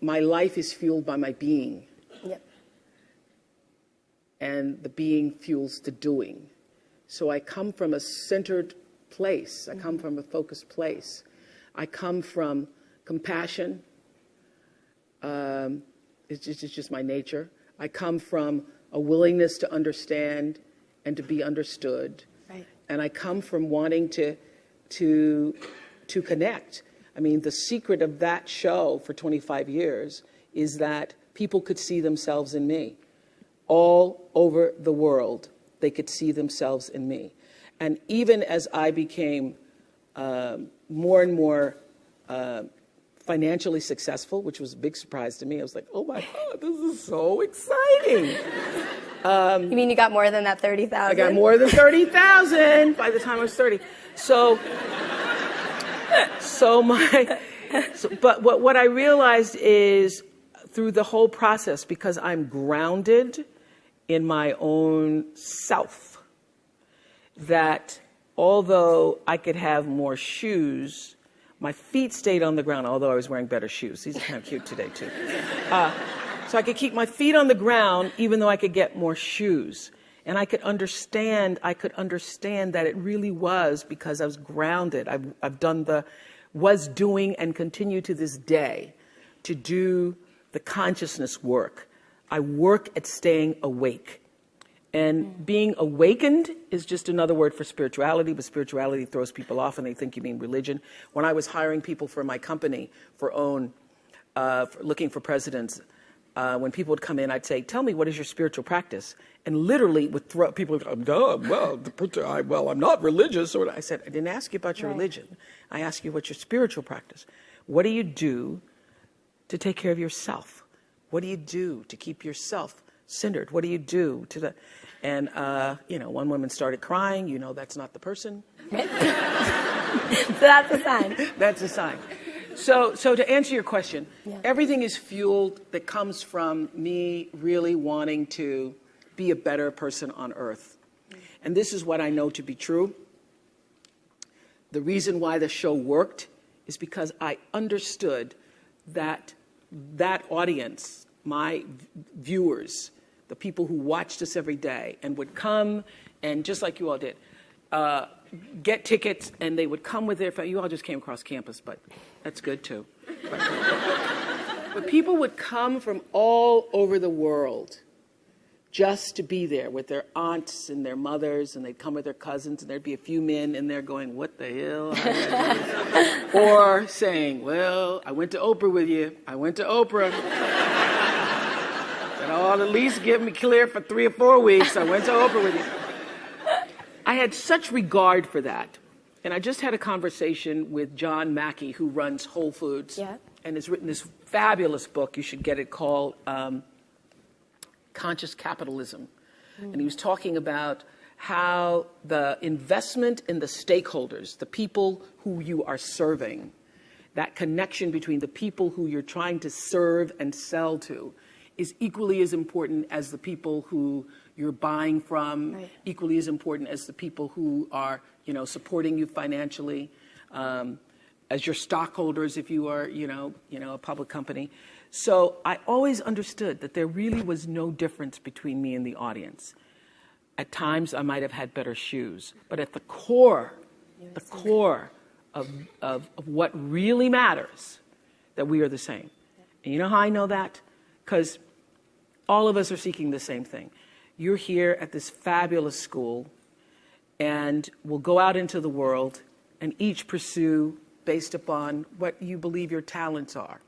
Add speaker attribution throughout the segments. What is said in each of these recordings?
Speaker 1: my life is fueled by my being.
Speaker 2: Yep.
Speaker 1: And the being fuels the doing. So I come from a centered place. I come from a focused place. I come from compassion. It's just my nature. I come from a willingness to understand and to be understood.
Speaker 2: Right.
Speaker 1: And I come from wanting to connect. I mean, the secret of that show for 25 years is that people could see themselves in me. All over the world, they could see themselves in me. And even as I became more and more financially successful, which was a big surprise to me, I was like, oh my God, this is so exciting.
Speaker 2: You mean you got more than that 30,000?
Speaker 1: I got more than 30,000 by the time I was 30. But what I realized is through the whole process, because I'm grounded in my own self, that although I could have more shoes, my feet stayed on the ground, although I was wearing better shoes. These are kind of cute today, too. So I could keep my feet on the ground, even though I could get more shoes. And I could understand that it really was because I was grounded. I've done was doing and continue to this day to do the consciousness work. I work at staying awake. And being awakened is just another word for spirituality, but spirituality throws people off and they think you mean religion. When I was hiring people for my company for looking for presidents, when people would come in, I'd say, tell me, what is your spiritual practice? And literally would throw, people would go, well, I'm not religious. I said, I didn't ask you about your religion. I asked you what's your spiritual practice. What do you do to take care of yourself? What do you do to keep yourself centered? What do you do to the... And, one woman started crying. You know that's not the person.
Speaker 2: So that's a sign.
Speaker 1: That's a sign. So to answer your question, everything is fueled that comes from me really wanting to be a better person on earth. And this is what I know to be true. The reason why the show worked is because I understood that audience, my viewers, the people who watched us every day and would come and just like you all did, get tickets, and they would come with their family. You all just came across campus, but that's good too. But people would come from all over the world just to be there with their aunts and their mothers, and they'd come with their cousins, and there'd be a few men in there going, what the hell? How did I do this? Or saying, well, I went to Oprah with you. I went to Oprah. And I'll at least get me clear for 3 or 4 weeks. I went to Oprah with you. I had such regard for that. And I just had a conversation with John Mackey, who runs Whole Foods, and has written this fabulous book. You should get it, called Conscious Capitalism. And he was talking about how the investment in the stakeholders, the people who you are serving, that connection between the people who you're trying to serve and sell to, is equally as important as the people who you're buying from, equally as important as the people who are, supporting you financially, as your stockholders if you are, a public company. So I always understood that there really was no difference between me and the audience. At times I might have had better shoes, but at the core, of what really matters, that we are the same. And you know how I know that? Because all of us are seeking the same thing. You're here at this fabulous school, and we'll go out into the world and each pursue based upon what you believe your talents are,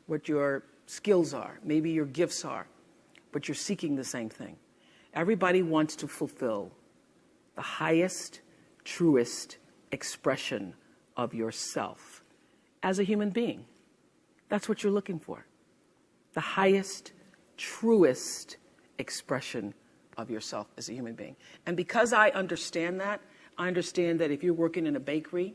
Speaker 1: what your skills are, maybe your gifts are, but you're seeking the same thing. Everybody wants to fulfill the highest, truest expression of yourself as a human being. That's what you're looking for. The highest, truest expression of yourself as a human being. And because I understand that if you're working in a bakery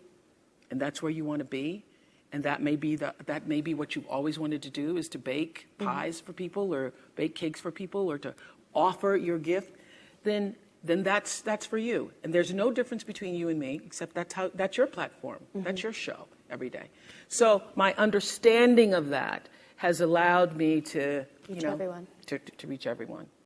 Speaker 1: and that's where you want to be, and that may be what you've always wanted to do, is to bake pies for people or bake cakes for people or to offer your gift, then that's for you. And there's no difference between you and me, except that's your platform. That's your show every day. So my understanding of that has allowed me to,
Speaker 2: Reach everyone.
Speaker 1: To reach everyone.